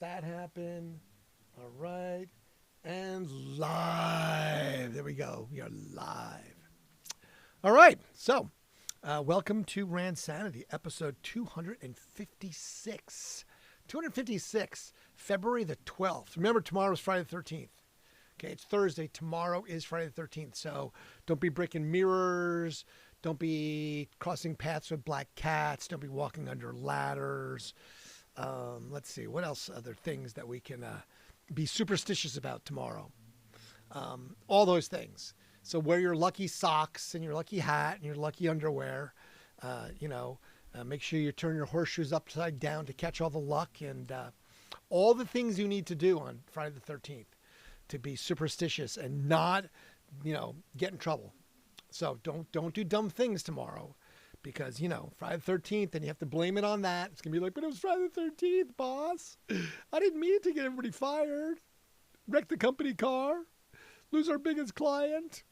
That happened. All right. And live. There we go. We are live. All right. So, welcome to Randsanity, episode 256. 256, February the 12th. Remember, tomorrow is Friday the 13th. Okay, it's Thursday. Tomorrow is Friday the 13th. So, don't be breaking mirrors. Don't be crossing paths with black cats. Don't be walking under ladders. Let's see, what else? Other things that we can be superstitious about tomorrow. All those things. So wear your lucky socks and your lucky hat and your lucky underwear. Make sure you turn your horseshoes upside down to catch all the luck and all the things you need to do on Friday the 13th to be superstitious and not, get in trouble. So don't do dumb things tomorrow. Because, Friday the 13th, and you have to blame it on that. It's going to be like, but it was Friday the 13th, boss. I didn't mean to get everybody fired. Wreck the company car. Lose our biggest client.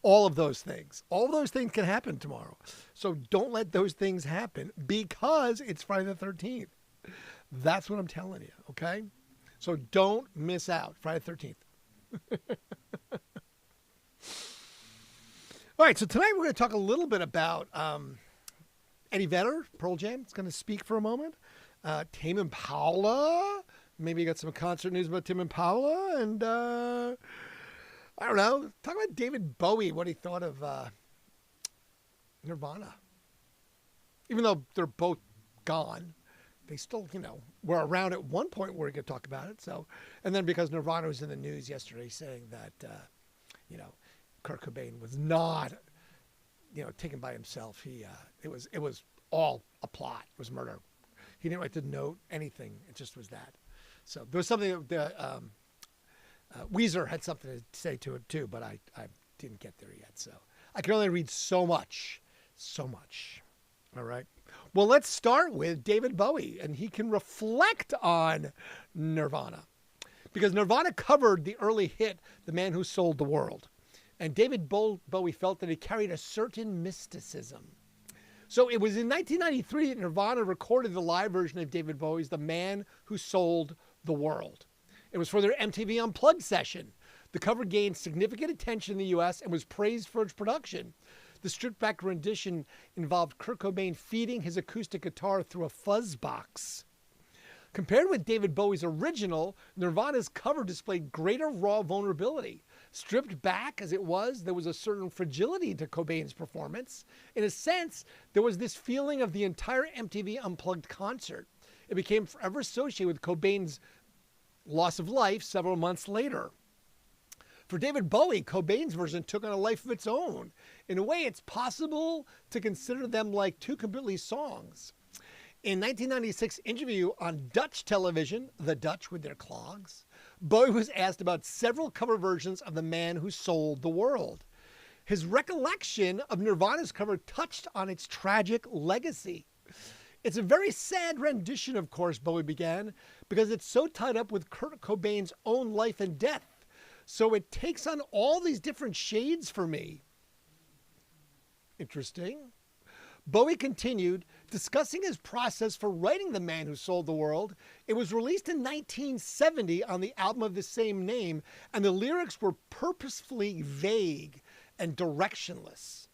All of those things. All of those things can happen tomorrow. So don't let those things happen because it's Friday the 13th. That's what I'm telling you, okay? So don't miss out. Friday the 13th. All right, so tonight we're going to talk a little bit about Eddie Vedder, Pearl Jam. It's going to speak for a moment. Tame Impala. Maybe you got some concert news about Tame Impala. And I don't know. Talk about David Bowie, what he thought of Nirvana. Even though they're both gone, they still, were around at one point where we could talk about it. So, and then because Nirvana was in the news yesterday saying that, Kurt Cobain was not, taken by himself. It was all a plot. It was murder. He didn't write the note, anything. It just was that. So there was something that Weezer had something to say to it too, but I didn't get there yet. So I can only read so much. All right. Well, let's start with David Bowie, and he can reflect on Nirvana because Nirvana covered the early hit, "The Man Who Sold the World." And David Bowie felt that it carried a certain mysticism. So it was in 1993 that Nirvana recorded the live version of David Bowie's "The Man Who Sold the World." It was for their MTV Unplugged session. The cover gained significant attention in the US and was praised for its production. The stripped-back rendition involved Kurt Cobain feeding his acoustic guitar through a fuzz box. Compared with David Bowie's original, Nirvana's cover displayed greater raw vulnerability. Stripped back as it was, there was a certain fragility to Cobain's performance. In a sense, there was this feeling of the entire MTV Unplugged concert. It became forever associated with Cobain's loss of life several months later. For David Bowie, Cobain's version took on a life of its own. In a way, it's possible to consider them like two completely songs. In 1996 interview on Dutch television, The Dutch with Their Clogs, Bowie was asked about several cover versions of "The Man Who Sold the World." His recollection of Nirvana's cover touched on its tragic legacy. "It's a very sad rendition, of course," Bowie began, "because it's so tied up with Kurt Cobain's own life and death. So it takes on all these different shades for me." Interesting. Bowie continued, discussing his process for writing "The Man Who Sold the World." It was released in 1970 on the album of the same name, and the lyrics were purposefully vague and directionless.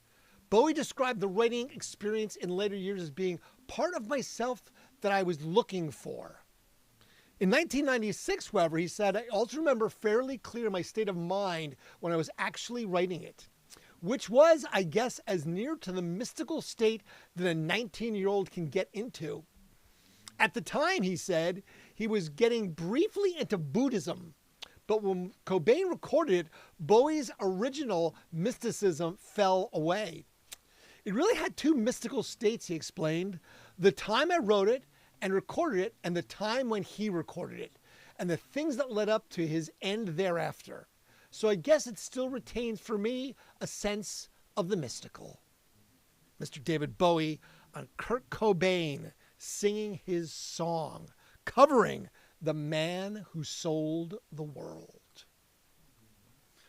Bowie described the writing experience in later years as being part of myself that I was looking for. In 1996, however, he said, "I also remember fairly clear my state of mind when I was actually writing it, which was, I guess, as near to the mystical state that a 19-year-old can get into. At the time," he said, "he was getting briefly into Buddhism, but when Cobain recorded it, Bowie's original mysticism fell away. It really had two mystical states," he explained, "the time I wrote it and recorded it, and the time when he recorded it, and the things that led up to his end thereafter. So I guess it still retains for me a sense of the mystical." Mr. David Bowie on Kurt Cobain singing his song, covering "The Man Who Sold the World,"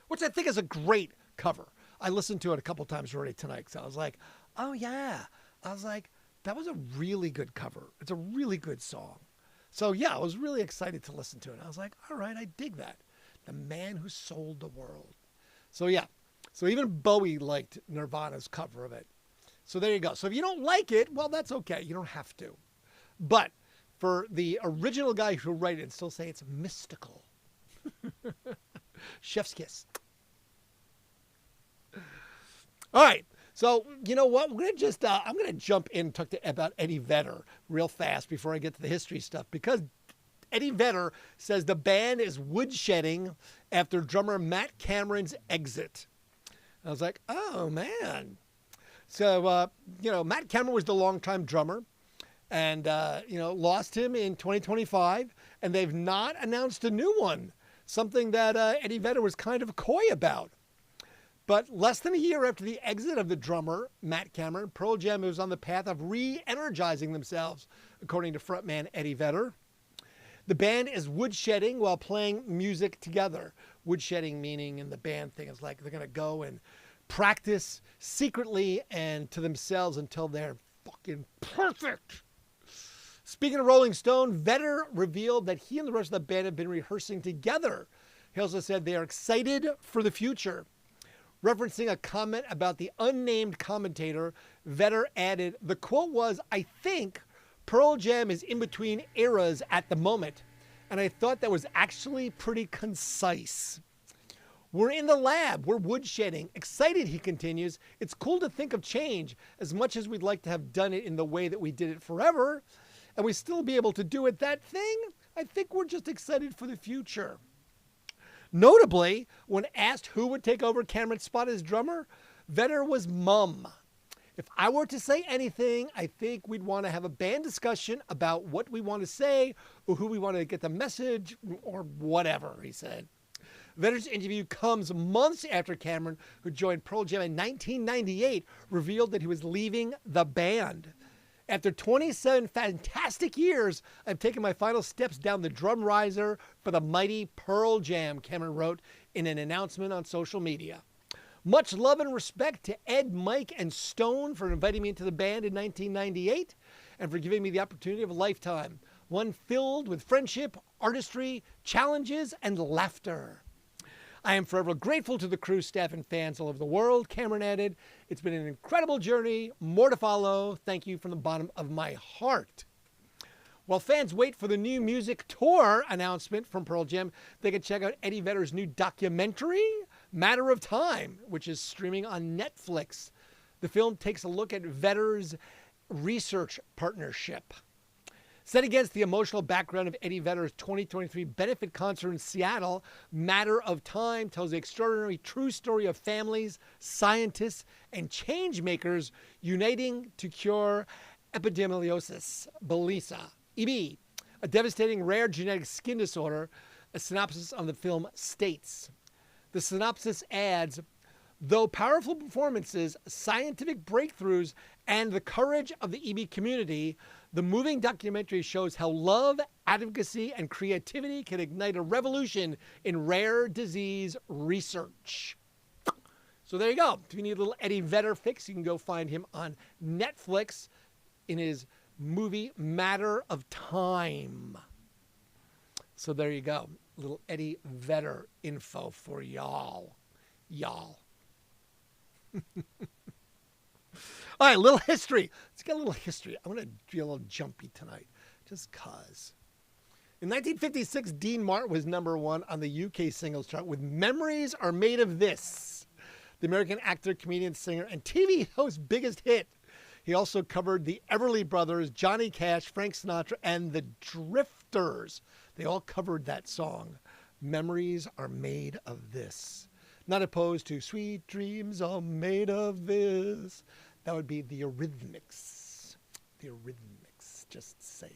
which I think is a great cover. I listened to it a couple times already tonight because I was like, oh yeah. I was like, that was a really good cover. It's a really good song. So yeah, I was really excited to listen to it. I was like, all right, I dig that. The man who sold the world. So yeah. So even Bowie liked Nirvana's cover of it. So there you go. So if you don't like it, well, that's okay. You don't have to. But for the original guy who wrote it and still say it's mystical. Chef's kiss. All right. So you know what? We're gonna just I'm gonna jump in and talk about Eddie Vedder real fast before I get to the history stuff, because Eddie Vedder says the band is woodshedding after drummer Matt Cameron's exit. I was like, oh man. So Matt Cameron was the longtime drummer, and lost him in 2025, and they've not announced a new one. Something that Eddie Vedder was kind of coy about. But less than a year after the exit of the drummer, Matt Cameron, Pearl Jam was on the path of re-energizing themselves, according to frontman Eddie Vedder. The band is woodshedding while playing music together. Woodshedding meaning in the band thing is like they're going to go and practice secretly and to themselves until they're fucking perfect. Speaking of Rolling Stone, Vedder revealed that he and the rest of the band have been rehearsing together. He also said they are excited for the future. Referencing a comment about the unnamed commentator, Vedder added, the quote was, "I think Pearl Jam is in between eras at the moment." And I thought that was actually pretty concise. We're in the lab. We're woodshedding. Excited, he continues. It's cool to think of change as much as we'd like to have done it in the way that we did it forever. And we still be able to do it. That thing, I think we're just excited for the future. Notably, when asked who would take over Cameron's spot as drummer, Vedder was mum. If I were to say anything, I think we'd want to have a band discussion about what we want to say or who we want to get the message or whatever, he said. Vedder's interview comes months after Cameron, who joined Pearl Jam in 1998, revealed that he was leaving the band. After 27 fantastic years, I've taken my final steps down the drum riser for the mighty Pearl Jam, Cameron wrote in an announcement on social media. Much love and respect to Ed, Mike, and Stone for inviting me into the band in 1998 and for giving me the opportunity of a lifetime, one filled with friendship, artistry, challenges, and laughter. I am forever grateful to the crew, staff, and fans all over the world, Cameron added. It's been an incredible journey. More to follow. Thank you from the bottom of my heart. While fans wait for the new music tour announcement from Pearl Jam, they can check out Eddie Vedder's new documentary, Matter of Time, which is streaming on Netflix. The film takes a look at Vedder's research partnership. Set against the emotional background of Eddie Vedder's 2023 benefit concert in Seattle, Matter of Time tells the extraordinary true story of families, scientists, and change makers uniting to cure epidermolysis bullosa, EB, a devastating rare genetic skin disorder. A synopsis on the film states. The synopsis adds, though powerful performances, scientific breakthroughs, and the courage of the EB community, the moving documentary shows how love, advocacy, and creativity can ignite a revolution in rare disease research. So there you go. If you need a little Eddie Vedder fix, you can go find him on Netflix in his movie Matter of Time. So there you go. A little Eddie Vedder info for y'all. All right, a little history. Let's get a little history. I'm going to be a little jumpy tonight, just cause. In 1956, Dean Martin was #1 on the UK singles chart with Memories Are Made of This, the American actor, comedian, singer, and TV host's biggest hit. He also covered the Everly Brothers, Johnny Cash, Frank Sinatra, and the Drifters. They all covered that song. Memories Are Made of This. Not opposed to Sweet Dreams Are Made of This. That would be the Eurythmics. The Eurythmics, just saying.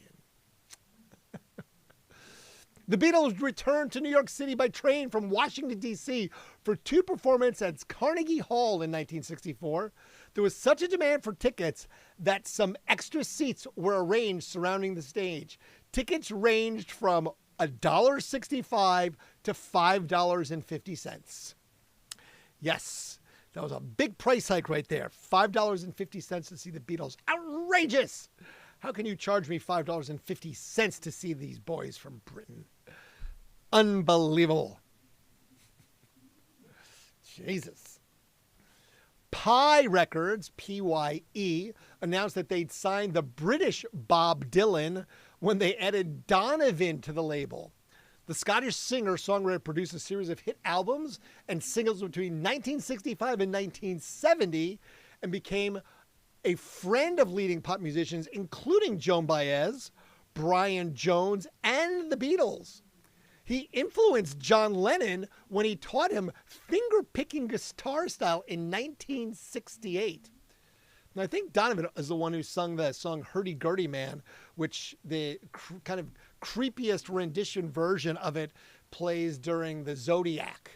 The Beatles returned to New York City by train from Washington, D.C. for 2 performances at Carnegie Hall in 1964. There was such a demand for tickets that some extra seats were arranged surrounding the stage. Tickets ranged from $1.65 to $5.50. Yes, that was a big price hike right there. $5.50 to see the Beatles. Outrageous! How can you charge me $5.50 to see these boys from Britain? Unbelievable. Jesus. Pye Records, P-Y-E, announced that they'd signed the British Bob Dylan when they added Donovan to the label. The Scottish singer-songwriter produced a series of hit albums and singles between 1965 and 1970 and became a friend of leading pop musicians, including Joan Baez, Brian Jones, and the Beatles. He influenced John Lennon when he taught him finger-picking guitar style in 1968. And I think Donovan is the one who sung the song Hurdy-Gurdy Man, which the kind of creepiest rendition version of it plays during the Zodiac.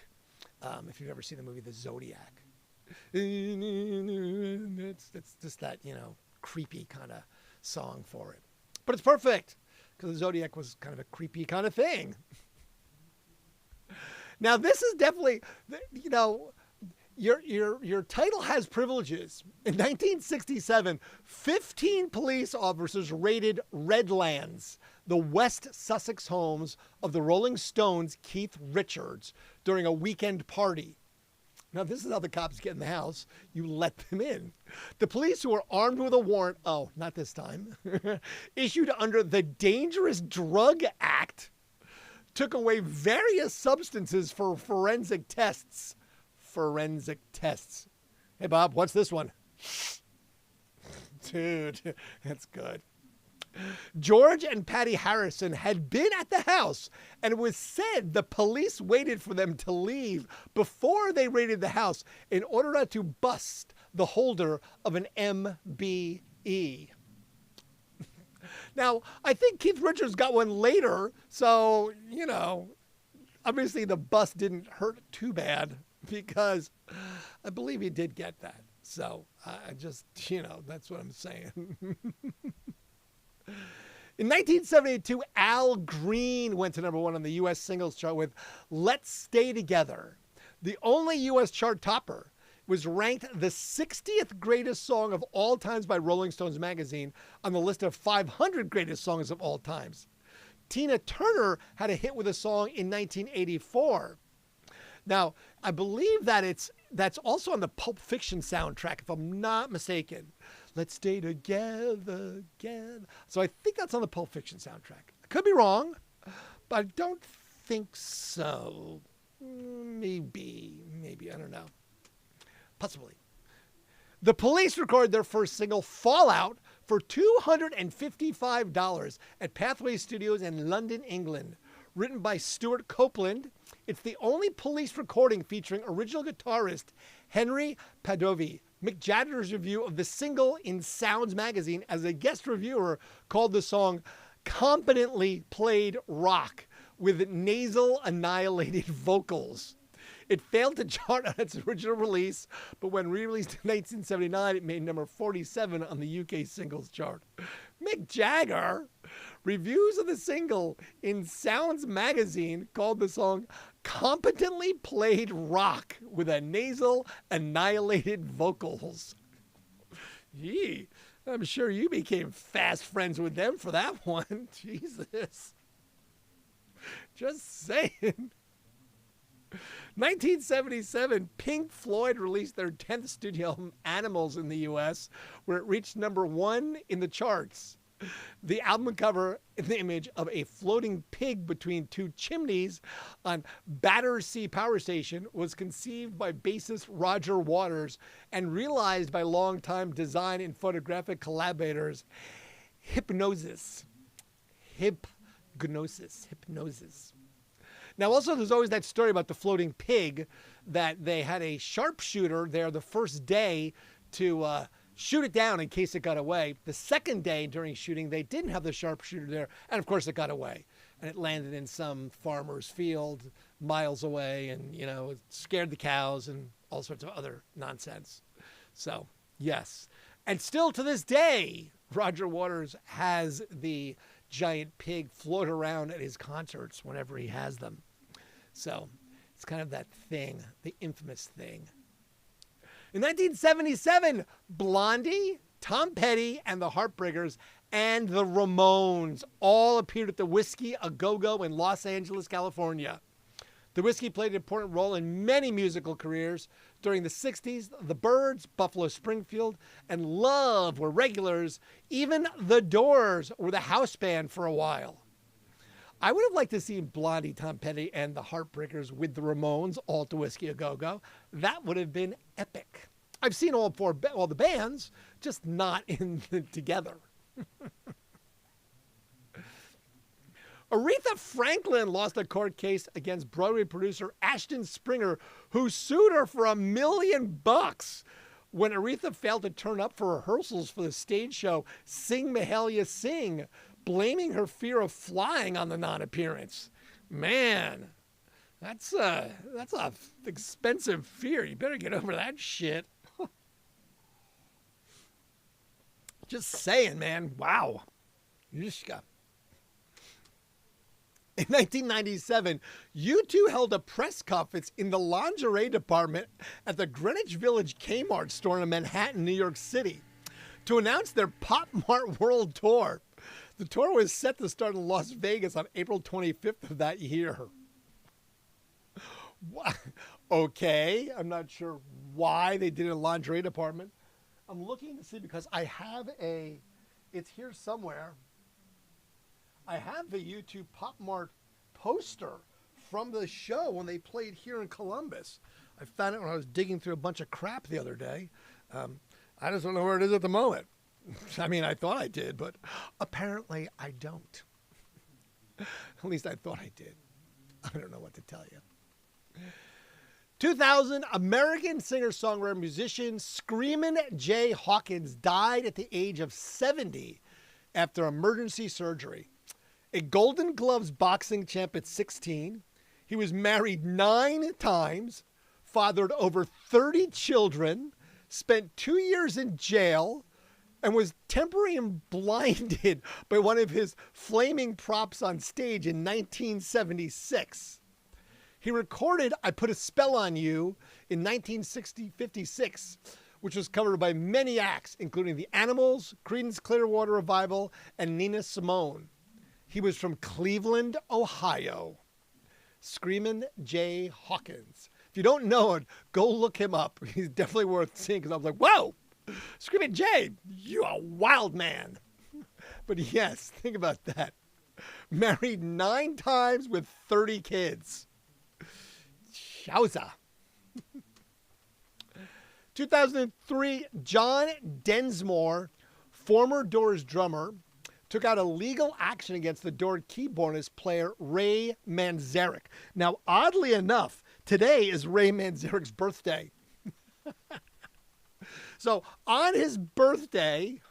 If you've ever seen the movie The Zodiac. It's just that, creepy kind of song for it. But it's perfect because the Zodiac was kind of a creepy kind of thing. Now, this is definitely, your title has privileges. In 1967, 15 police officers raided Redlands, the West Sussex homes of the Rolling Stones' Keith Richards, during a weekend party. Now, this is how the cops get in the house. You let them in. The police, who were armed with a warrant, oh, not this time, issued under the Dangerous Drug Act, took away various substances for forensic tests. Forensic tests. Hey, Bob, what's this one? Dude, that's good. George and Patty Harrison had been at the house, and it was said the police waited for them to leave before they raided the house in order not to bust the holder of an MBE. Now, I think Keith Richards got one later, so, obviously the bust didn't hurt too bad because I believe he did get that. So I just, that's what I'm saying. In 1972, Al Green went to #1 on the U.S. singles chart with Let's Stay Together. The only U.S. chart topper, was ranked the 60th greatest song of all times by Rolling Stones magazine on the list of 500 greatest songs of all times. Tina Turner had a hit with a song in 1984. Now, I believe that that's also on the Pulp Fiction soundtrack, if I'm not mistaken. Let's stay together again. So I think that's on the Pulp Fiction soundtrack. I could be wrong, but I don't think so. Maybe, I don't know. Possibly. The Police recorded their first single, Fallout, for $255 at Pathway Studios in London, England. Written by Stuart Copeland, it's the only Police recording featuring original guitarist Henry Padovi. Mick Jagger's review of the single in Sounds magazine as a guest reviewer called the song competently played rock with nasal annihilated vocals. It failed to chart on its original release, but when re-released in 1979, it made number 47 on the UK singles chart. Mick Jagger reviews of the single in Sounds magazine called the song competently played rock with a nasal annihilated vocals. Gee, I'm sure you became fast friends with them for that one. Jesus. Just saying. 1977, Pink Floyd released their 10th studio album, Animals, in the U.S., where it reached #1 in the charts. The album cover, the image of a floating pig between two chimneys on Battersea Power Station, was conceived by bassist Roger Waters and realized by longtime design and photographic collaborators Hypnosis. Now, also, there's always that story about the floating pig, that they had a sharpshooter there the first day to shoot it down in case it got away. The second day during shooting, they didn't have the sharpshooter there, and of course it got away. And it landed in some farmer's field miles away, and, it scared the cows and all sorts of other nonsense. So, yes. And still to this day, Roger Waters has the giant pig float around at his concerts whenever he has them. So it's kind of that thing, the infamous thing. In 1977, Blondie, Tom Petty, and the Heartbreakers and the Ramones all appeared at the Whiskey A Go-Go in Los Angeles, California. The Whiskey played an important role in many musical careers. During the 60s, the Byrds, Buffalo Springfield, and Love were regulars. Even the Doors were the house band for a while. I would have liked to see Blondie, Tom Petty, and the Heartbreakers with the Ramones all at the Whiskey A Go-Go. That would have been epic. I've seen all the bands, just not together. Aretha Franklin lost a court case against Broadway producer Ashton Springer, who sued her for $1 million when Aretha failed to turn up for rehearsals for the stage show Sing Mahalia Sing, blaming her fear of flying on the non-appearance. Man, that's a expensive fear. You better get over that shit. Just saying, man. Wow. You just got... In 1997, U2 held a press conference in the lingerie department at the Greenwich Village Kmart store in Manhattan, New York City, to announce their Pop Mart World Tour. The tour was set to start in Las Vegas on April 25th of that year. Okay, I'm not sure why they did it in a lingerie department. I'm looking to see because I have it's here somewhere. I have the U2 Pop Mart poster from the show when they played here in Columbus. I found it when I was digging through a bunch of crap the other day. I just don't know where it is at the moment. I mean, I thought I did, but apparently I don't. At least I thought I did. I don't know what to tell you. 2000, American singer-songwriter musician Screamin' Jay Hawkins died at the age of 70 after emergency surgery. A Golden Gloves boxing champ at 16, he was married 9 times, fathered over 30 children, spent 2 years in jail, and was temporarily blinded by one of his flaming props on stage in 1976. He recorded I Put a Spell on You in 1956, which was covered by many acts, including The Animals, Creedence Clearwater Revival, and Nina Simone. He was from Cleveland, Ohio. Screamin' Jay Hawkins. If you don't know it, go look him up. He's definitely worth seeing because I was like, whoa, Screamin' Jay, you a wild man. But yes, think about that. Married 9 times with 30 kids. Shouza. 2003, John Densmore, former Doors drummer, took out a legal action against the Doors keyboardist player Ray Manzarek. Now, oddly enough, today is Ray Manzarek's birthday. So, on his birthday,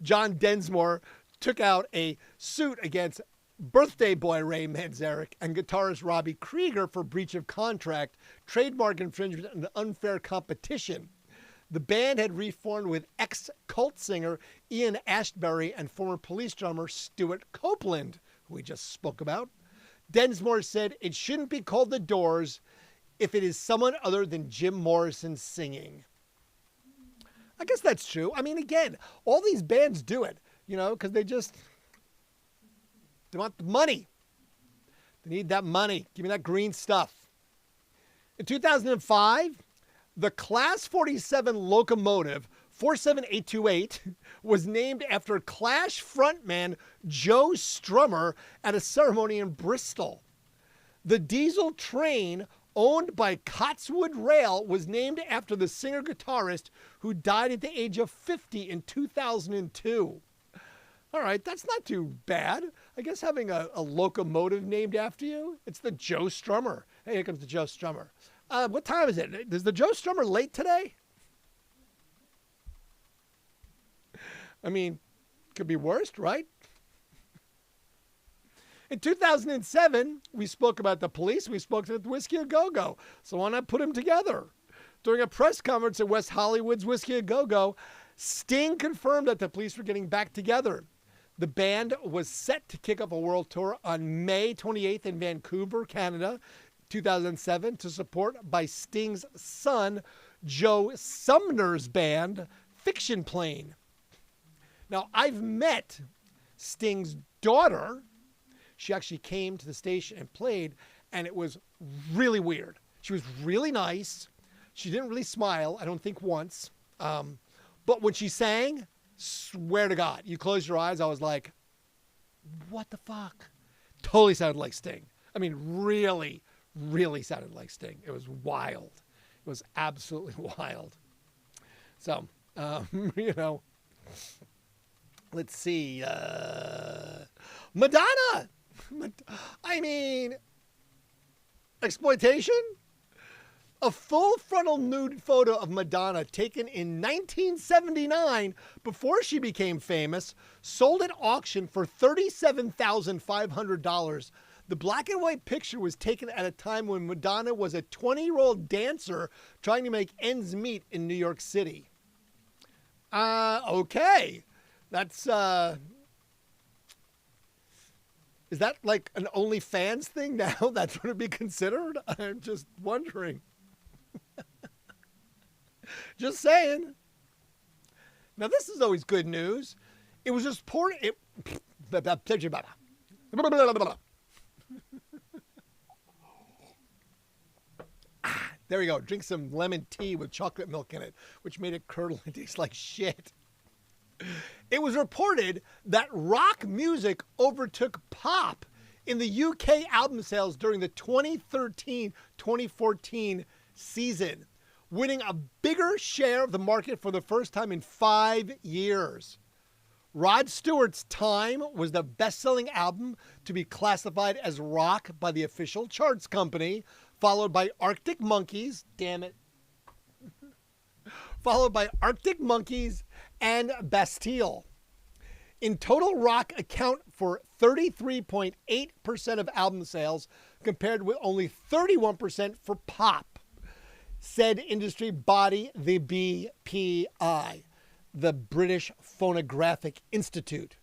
John Densmore took out a suit against birthday boy Ray Manzarek and guitarist Robbie Krieger for breach of contract, trademark infringement, and unfair competition. The band had reformed with ex-Cult singer Ian Astbury and former Police drummer Stuart Copeland, who we just spoke about. Densmore said it shouldn't be called The Doors if it is someone other than Jim Morrison singing. I guess that's true. I mean, again, all these bands do it, because they want the money. They need that money. Give me that green stuff. In 2005, the Class 47 locomotive 47828 was named after Clash frontman Joe Strummer at a ceremony in Bristol. The diesel train owned by Cotswold Rail was named after the singer-guitarist who died at the age of 50 in 2002. All right, that's not too bad. I guess having a locomotive named after you, it's the Joe Strummer. Hey, here comes the Joe Strummer. What time is it? Is the Joe Strummer late today? I mean, could be worse, right? In 2007, we spoke about the Police. We spoke about the Whiskey A Go-Go. So why not put them together? During a press conference at West Hollywood's Whiskey A Go-Go, Sting confirmed that the Police were getting back together. The band was set to kick off a world tour on May 28th in Vancouver, Canada, 2007, to support by Sting's son, Joe Sumner's band, Fiction Plane. Now, I've met Sting's daughter. She actually came to the station and played, and it was really weird. She was really nice. She didn't really smile, I don't think once. But when she sang, swear to God, you close your eyes, I was like, what the fuck? Totally sounded like Sting. I mean, really, really sounded like Sting. It was wild. It was absolutely wild. So, you know, let's see. Madonna. I mean, exploitation? A full frontal nude photo of Madonna taken in 1979 before she became famous, sold at auction for $37,500. The black and white picture was taken at a time when Madonna was a 20-year-old dancer trying to make ends meet in New York City. Okay. That's, is that like an OnlyFans thing now? That's what it'd be considered? I'm just wondering. Just saying. Now, this is always good news. It was just poured. There we go. Drink some lemon tea with chocolate milk in it, which made it curdle and taste like shit. It was reported that rock music overtook pop in the UK album sales during the 2013-2014 season, winning a bigger share of the market for the first time in 5 years. Rod Stewart's Time was the best-selling album to be classified as rock by the official charts company, followed by Arctic Monkeys, damn it, followed by Arctic Monkeys and Bastille. In total, rock account for 33.8% of album sales, compared with only 31% for pop, said industry body the BPI, the British Phonographic Institute.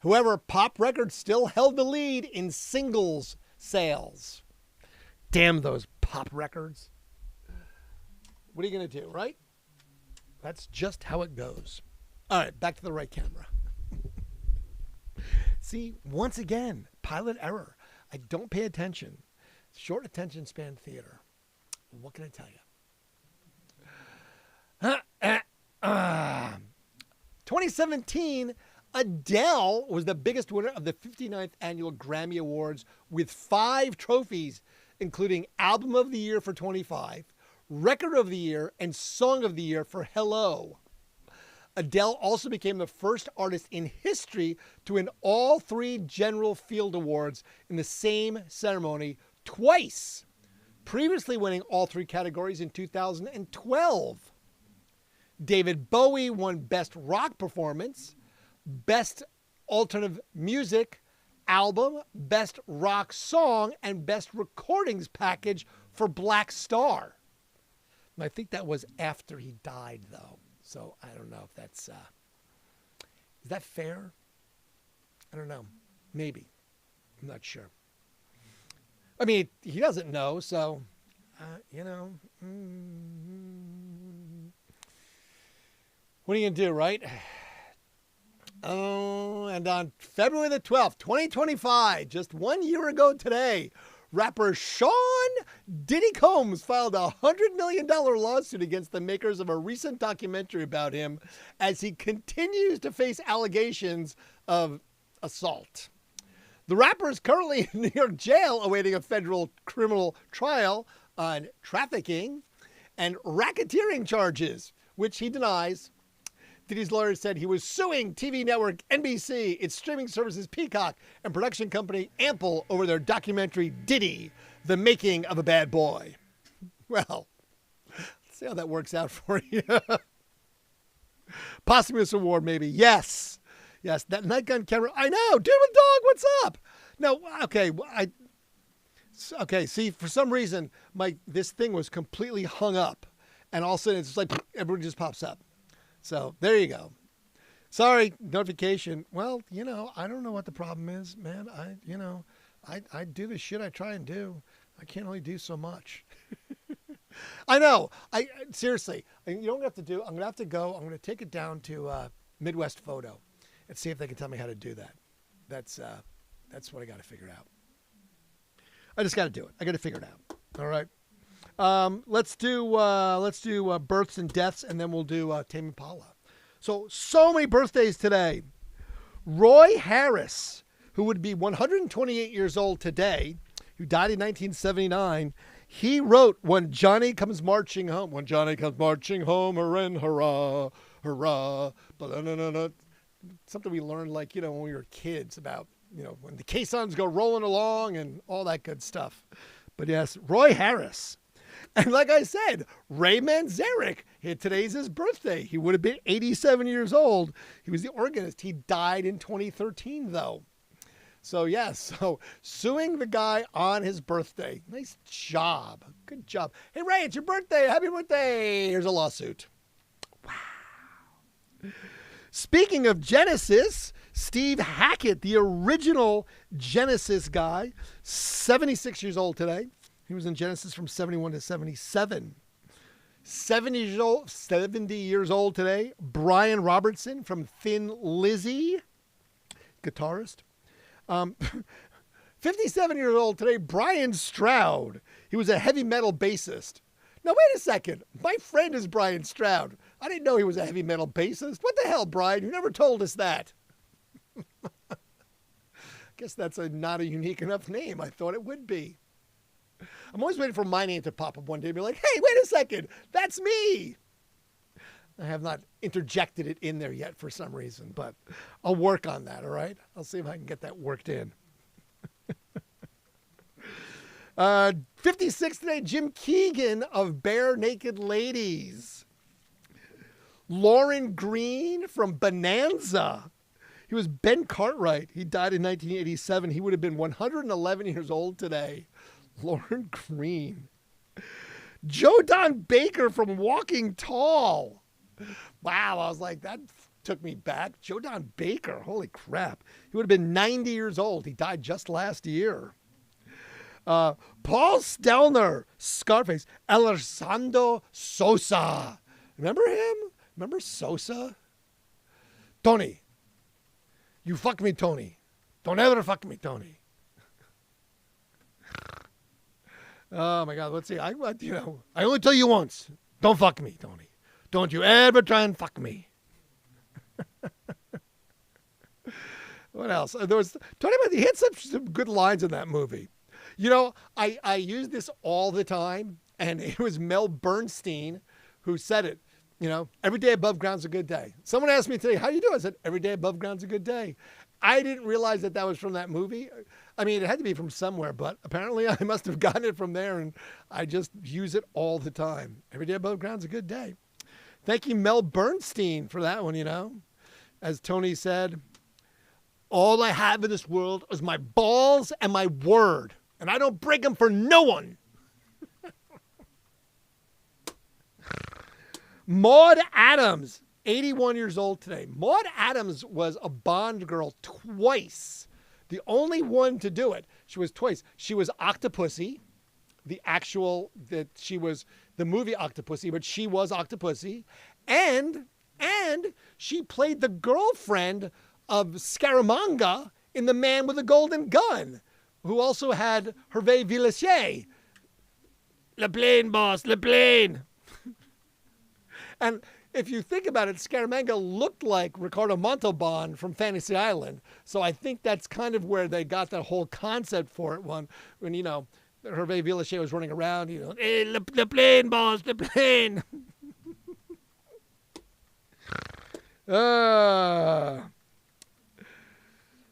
However, pop records still held the lead in singles sales. Damn those pop records. What are you going to do, right? That's just how it goes. All right, back to the right camera. See, once again, pilot error. I don't pay attention. Short attention span theater. What can I tell you? 2017, Adele was the biggest winner of the 59th annual Grammy Awards with 5 trophies, including Album of the Year for 25, Record of the Year, and Song of the Year for Hello. Adele also became the first artist in history to win all 3 General Field Awards in the same ceremony twice, previously winning all 3 categories in 2012. David Bowie won Best Rock Performance, Best Alternative Music Album, Best Rock Song, and Best Recordings Package for Black Star. And I think that was after he died, though. So I don't know if that's, is that fair? I don't know. Maybe. I'm not sure. I mean, he doesn't know, so, you know. What are you going to do, right? Oh, and on February the 12th, 2025, just 1 year ago today, rapper Sean Diddy Combs filed a $100 million lawsuit against the makers of a recent documentary about him as he continues to face allegations of assault. The rapper is currently in New York jail awaiting a federal criminal trial on trafficking and racketeering charges, which he denies. Diddy's lawyer said he was suing TV network NBC, its streaming services Peacock, and production company Ample over their documentary Diddy, The Making of a Bad Boy. Well, let's see how that works out for you. Posthumous award, maybe. Yes. Yes, that Nightgun camera. I know. Dude with dog, what's up? No, okay. Okay, see, for some reason, this thing was completely hung up. And all of a sudden, it's just like, everybody just pops up. So there you go. Sorry, notification. Well, you know, I don't know what the problem is, man. I do the shit I try and do. I can't only do so much. I know. Seriously, you don't have to do. I'm gonna have to go. I'm gonna take it down to Midwest Photo, and see if they can tell me how to do that. That's what I got to figure out. I just got to do it. I got to figure it out. All right. Let's do births and deaths, and then we'll do Tame Impala. So many birthdays today. Roy Harris, who would be 128 years old today, who died in 1979. He wrote "When Johnny Comes Marching Home." When Johnny comes marching home, hurrah, hurrah. Something we learned, like, when we were kids about, when the caissons go rolling along and all that good stuff. But yes, Roy Harris. And like I said, Ray Manzarek, today's his birthday. He would have been 87 years old. He was the organist. He died in 2013, though. So, yes, suing the guy on his birthday. Nice job. Good job. Hey, Ray, it's your birthday. Happy birthday. Here's a lawsuit. Wow. Speaking of Genesis, Steve Hackett, the original Genesis guy, 76 years old today. He was in Genesis from 71 to 77. 70 years old today, Brian Robertson from Thin Lizzy, guitarist. 57 years old today, Brian Stroud. He was a heavy metal bassist. Now, wait a second. My friend is Brian Stroud. I didn't know he was a heavy metal bassist. What the hell, Brian? You never told us that. I guess that's not a unique enough name. I thought it would be. I'm always waiting for my name to pop up one day and be like, hey, wait a second. That's me. I have not interjected it in there yet for some reason, but I'll work on that, all right? I'll see if I can get that worked in. 56 today, Jim Keegan of Bare Naked Ladies. Lauren Green from Bonanza. He was Ben Cartwright. He died in 1987. He would have been 111 years old today. Lauren Green. Joe Don Baker from Walking Tall. Wow, I was like, that took me back. Joe Don Baker, holy crap. He would have been 90 years old. He died just last year. Paul Stelner, Scarface. Alessandro Sosa. Remember him? Remember Sosa? Tony. You fuck me, Tony. Don't ever fuck me, Tony. Oh, my God. Let's see. I only tell you once. Don't fuck me, Tony. Don't you ever try and fuck me. What else? There was Tony. He had some good lines in that movie. I use this all the time, and it was Mel Bernstein who said it. Every day above ground's a good day. Someone asked me today, how you doing? I said, every day above ground's a good day. I didn't realize that was from that movie. I mean, it had to be from somewhere, but apparently I must have gotten it from there, and I just use it all the time. Every day above ground's a good day. Thank you, Mel Bernstein, for that one, As Tony said, all I have in this world is my balls and my word, and I don't break them for no one. Maud Adams, 81 years old today. Maud Adams was a Bond girl twice. The only one to do it. She was twice. She was Octopussy, the movie Octopussy, but she was Octopussy. And she played the girlfriend of Scaramanga in The Man with the Golden Gun, who also had Hervé Villechaize. Le plane, boss, le plane. And if you think about it, Scaramanga looked like Ricardo Montalban from Fantasy Island. So I think that's kind of where they got that whole concept for it when Hervé Villechaize was running around, hey, the plane, boss, the plane.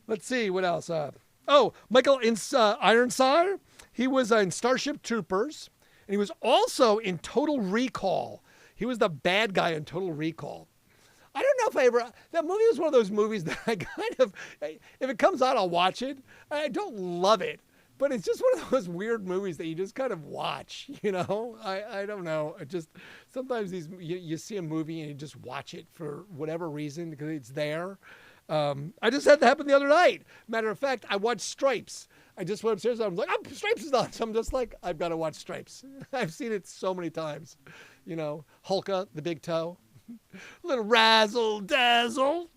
Let's see, what else? Michael Ironside. He was in Starship Troopers, and he was also in Total Recall. He was the bad guy in Total Recall. I don't know if that movie was one of those movies that I kind of, if it comes out, I'll watch it. I don't love it, but it's just one of those weird movies that you just kind of watch, I don't know. Sometimes you see a movie and you just watch it for whatever reason because it's there. I just had that happen the other night. Matter of fact, I watched Stripes. I just went upstairs and I was like, Stripes is on. So I'm just like, I've got to watch Stripes. I've seen it so many times. Hulka, the big toe. Little razzle dazzle.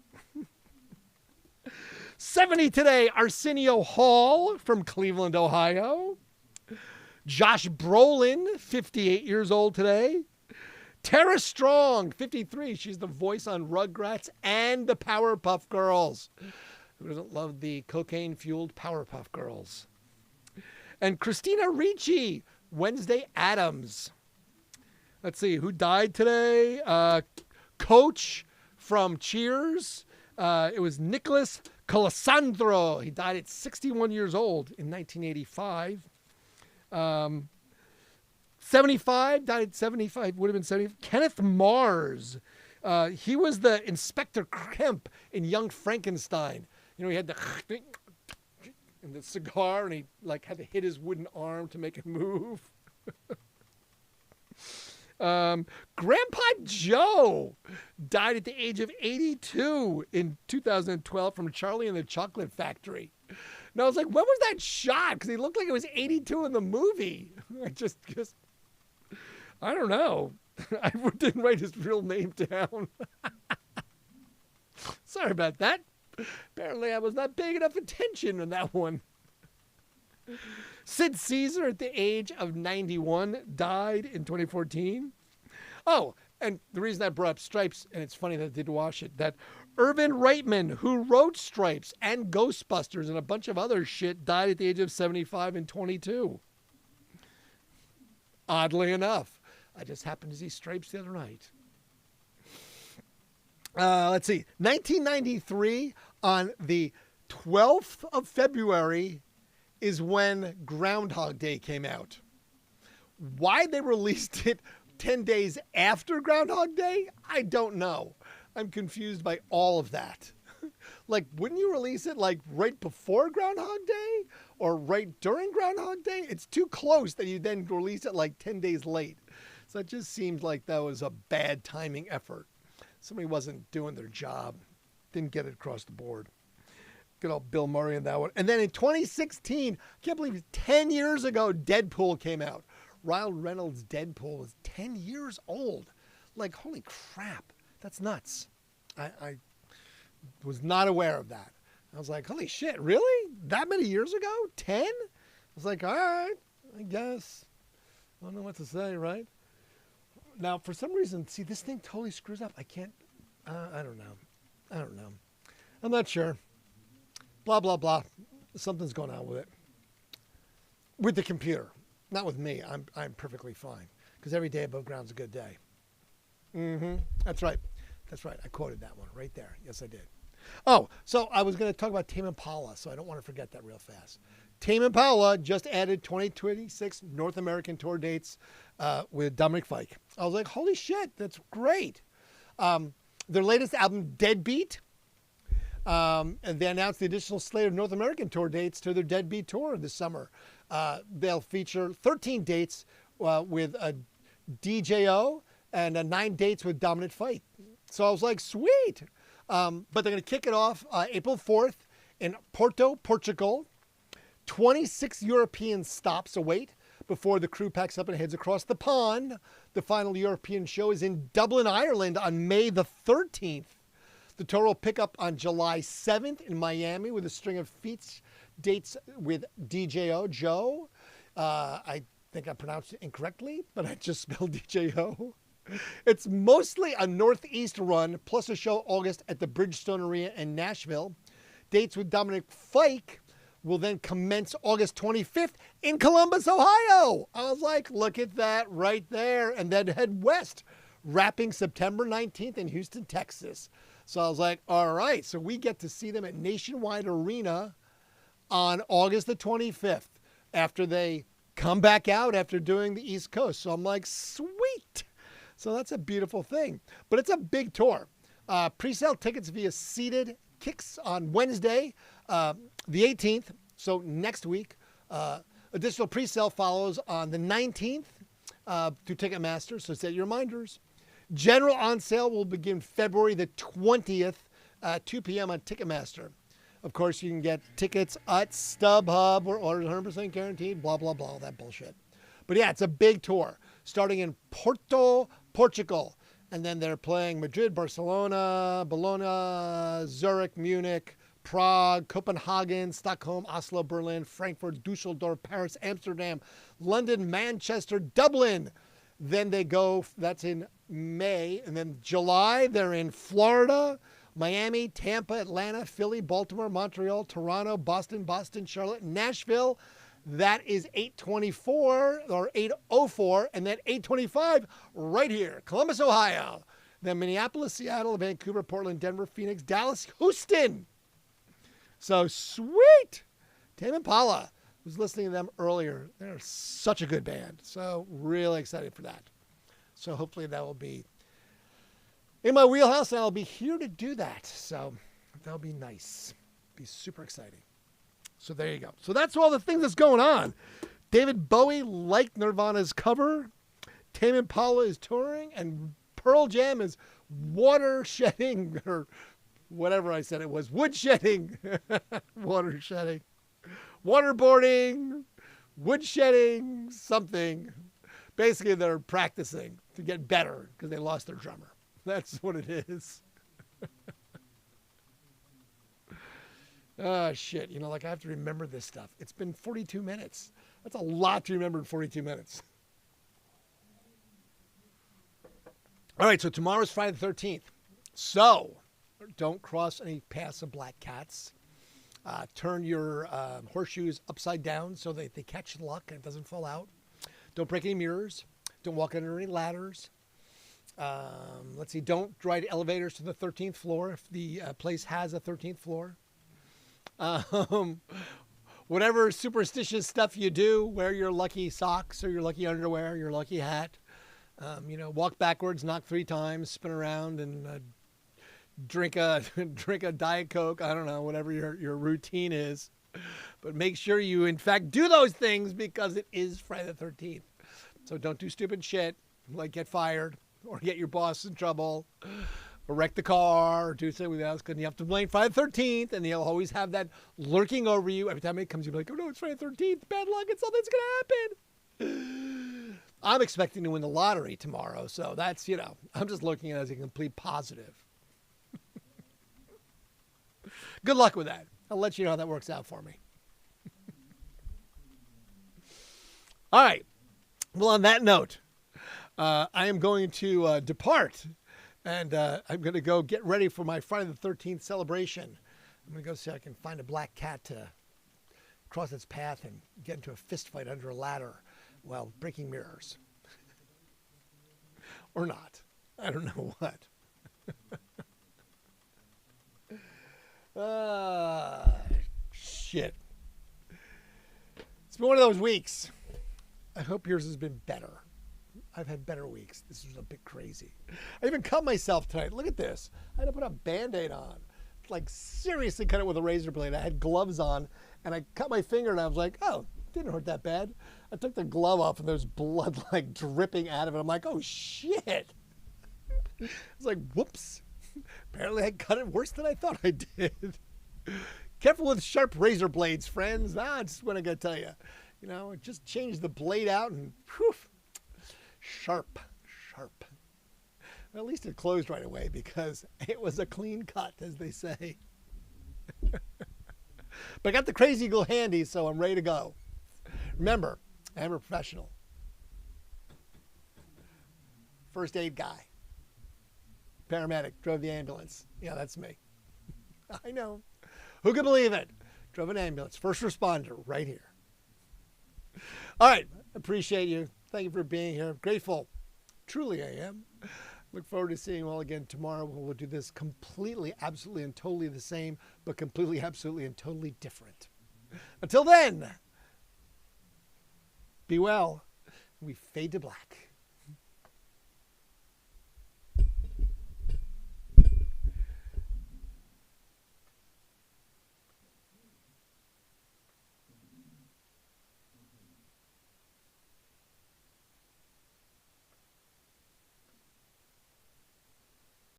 70 today, Arsenio Hall from Cleveland, Ohio. Josh Brolin, 58 years old today. Tara Strong, 53. She's the voice on Rugrats and the Powerpuff Girls. Who doesn't love the cocaine-fueled Powerpuff Girls? And Christina Ricci, Wednesday Addams. Let's see, who died today? Coach from Cheers. It was Nicholas Colasandro. He died at 61 years old in 1985. 75, died at 75, would have been 70. Kenneth Mars. He was the Inspector Kemp in Young Frankenstein. You know, he had the and the cigar, and he like had to hit his wooden arm to make it move. Grandpa Joe died at the age of 82 in 2012 from Charlie and the Chocolate Factory. And I was like, when was that shot? Because he looked like it was 82 in the movie. I don't know. I didn't write his real name down. Sorry about that. Apparently I was not paying enough attention on that one. Sid Caesar at the age of 91 died in 2014. Oh, and the reason I brought up Stripes, and it's funny that I did watch it, that Irvin Reitman, who wrote Stripes and Ghostbusters and a bunch of other shit, died at the age of 75 and 22. Oddly enough. I just happened to see Stripes the other night. Let's see. 1993, on the 12th of February, is when Groundhog Day came out. Why they released it 10 days after Groundhog Day, I don't know. I'm confused by all of that. Like, wouldn't you release it like right before Groundhog Day or right during Groundhog Day? It's too close that you then release it like 10 days late. So it just seemed like that was a bad timing effort. Somebody wasn't doing their job. Didn't get it across the board. Good old Bill Murray in that one. And then in 2016, I can't believe 10 years ago, Deadpool came out. Ryan Reynolds' Deadpool was 10 years old. Like, holy crap. That's nuts. I was not aware of that. I was like, holy shit, really? That many years ago? 10? I was like, all right, I guess. I don't know what to say, right? Now, for some reason, see, this thing totally screws up. I can't, I don't know. I'm not sure. Blah, blah, blah. Something's going on with it. With the computer. Not with me. I'm perfectly fine. Because every day above ground's a good day. That's right. That's right. I quoted that one right there. Yes, I did. Oh, so I was going to talk about Tame Impala, so I don't want to forget that real fast. Tame Impala just added 2026 North American tour dates with Dominic Fike. I was like, holy shit, that's great. Their latest album, Deadbeat, and they announced the additional slate of North American tour dates to their Deadbeat tour this summer. They'll feature 13 dates with a DJO and 9 dates with Dominic Fike. So I was like, sweet. But they're going to kick it off April 4th in Porto, Portugal. 26 European stops await before the crew packs up and heads across the pond. The final European show is in Dublin, Ireland on May the 13th. The tour will pick up on July 7th in Miami with a string of feats dates with DJO Joe. I think I pronounced it incorrectly, but I just spelled DJO. It's mostly a Northeast run, plus a show August at the Bridgestone Arena in Nashville. Dates with Dominic Fike will then commence August 25th in Columbus, Ohio. I was like, look at that right there. And then head west, wrapping September 19th in Houston, Texas. So I was like, all right, so we get to see them at Nationwide Arena on August the 25th after they come back out after doing the East Coast. So I'm like, sweet. So that's a beautiful thing. But it's a big tour. Pre-sale tickets via Seated kicks on Wednesday, the 18th, so next week. Additional pre-sale follows on the 19th through Ticketmaster, so set your reminders. General on sale will begin February the 20th, 2 p.m. on Ticketmaster. Of course, you can get tickets at StubHub, where orders 100% guaranteed, blah, blah, blah, that bullshit. But yeah, it's a big tour, starting in Porto, Portugal. And then they're playing Madrid, Barcelona, Bologna, Zurich, Munich, Prague, Copenhagen, Stockholm, Oslo, Berlin, Frankfurt, Dusseldorf, Paris, Amsterdam, London, Manchester, Dublin. Then they go, that's in May. And then July, they're in Florida, Miami, Tampa, Atlanta, Philly, Baltimore, Montreal, Toronto, Boston, Charlotte, Nashville. That is 8/24 or 8/04. And then 8/25 right here, Columbus, Ohio. Then Minneapolis, Seattle, Vancouver, Portland, Denver, Phoenix, Dallas, Houston. So sweet. Tame Impala. Was listening to them earlier. They're such a good band. So really excited for that. So hopefully that will be in my wheelhouse and I'll be here to do that. So that'll be nice. Be super exciting. So there you go. So that's all the things that's going on. David Bowie liked Nirvana's cover. Tame Impala is touring and Pearl Jam is water shedding or whatever I said it was. Wood shedding. Water shedding. Waterboarding, wood shedding, something. Basically, they're practicing to get better because they lost their drummer. That's what it is. Oh, shit. You know, like I have to remember this stuff. It's been 42 minutes. That's a lot to remember in 42 minutes. All right, so tomorrow's Friday the 13th. So don't cross any paths of black cats. Turn your horseshoes upside down so that they catch the luck and it doesn't fall out. Don't break any mirrors. Don't walk under any ladders. Let's see. Don't ride elevators to the 13th floor if the place has a 13th floor. Whatever superstitious stuff you do, wear your lucky socks or your lucky underwear, your lucky hat. Walk backwards, knock 3 times, spin around, and drink a Diet Coke. I don't know, whatever your routine is. But make sure you, in fact, do those things because it is Friday the 13th. So don't do stupid shit like get fired or get your boss in trouble or wreck the car or do something else because you have to blame Friday the 13th and they'll always have that lurking over you. Every time it comes, you'll be like, oh no, it's Friday the 13th. Bad luck and something's going to happen. I'm expecting to win the lottery tomorrow. So that's, I'm just looking at it as a complete positive. Good luck with that. I'll let you know how that works out for me. All right. Well, on that note, I am going to depart, and I'm going to go get ready for my Friday the 13th celebration. I'm going to go see if I can find a black cat to cross its path and get into a fist fight under a ladder while breaking mirrors. Or not. I don't know what. Shit. It's been one of those weeks. I hope yours has been better. I've had better weeks. This was a bit crazy. I even cut myself tonight. Look at this. I had to put a Band-Aid on. Like, seriously cut it with a razor blade. I had gloves on, and I cut my finger, and I was like, oh, didn't hurt that bad. I took the glove off, and there's blood, like, dripping out of it. I'm like, oh, shit. It's like, whoops. Apparently I cut it worse than I thought I did. Careful with sharp razor blades, friends. That's what I got to tell you. Just change the blade out and whew, sharp. Well, at least it closed right away because it was a clean cut, as they say. But I got the Crazy Eagle handy, so I'm ready to go. Remember, I am a professional. First aid guy. Paramedic, drove the ambulance. Yeah, that's me. I know. Who can believe it? Drove an ambulance. First responder right here. All right. Appreciate you. Thank you for being here. Grateful. Truly I am. Look forward to seeing you all again tomorrow. We'll do this completely, absolutely, and totally the same, but completely, absolutely, and totally different. Until then, be well. We fade to black.